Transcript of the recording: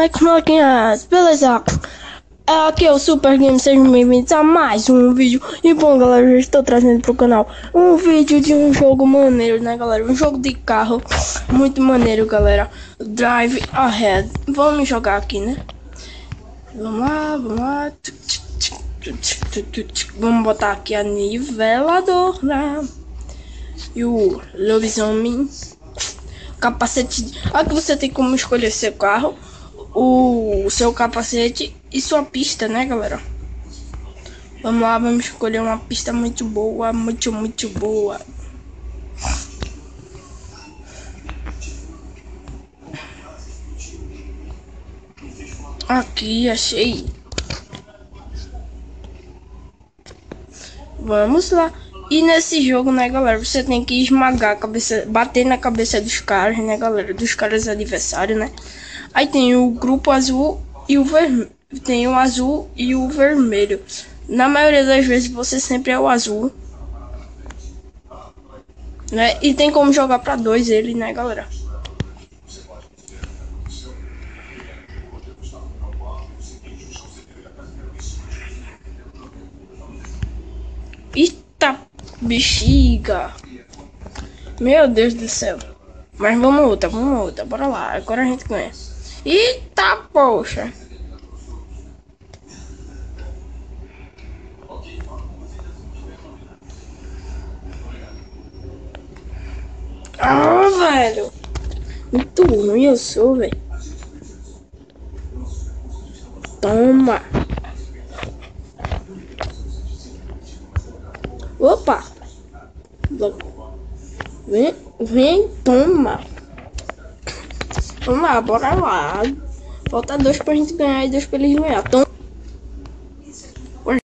moleques, molequinhas, beleza? Aqui é o Super Game, sejam bem-vindos a mais um vídeo. E bom, galera, eu estou trazendo pro canal um vídeo de um jogo maneiro, né, galera? Um jogo de carro muito maneiro, galera. Drive Ahead. Vamos jogar aqui, né? Vamos lá, vamos lá. Vamos botar aqui a niveladora. E o lobisomem. Capacete. Aqui você tem como escolher seu carro, o seu capacete e sua pista, né, galera? Vamos lá, vamos escolher uma pista muito boa, muito boa. Aqui, achei. Vamos lá. E nesse jogo, né, galera, você tem que esmagar a cabeça, bater na cabeça dos caras, né, galera, dos caras adversários, né? Aí tem o grupo azul e o vermelho. Tem o azul e o vermelho. Na maioria das vezes você sempre é o azul, né? E tem como jogar pra dois ele, né, galera? Eita bexiga! Meu Deus do céu! Mas vamos outra, bora lá, agora a gente ganha. Eita poxa! Ah, velho! Muito ruim eu sou, velho. Toma! Opa! Vem, toma! Vamos lá, bora lá. Falta dois pra gente ganhar e dois pra eles ganhar. Toma!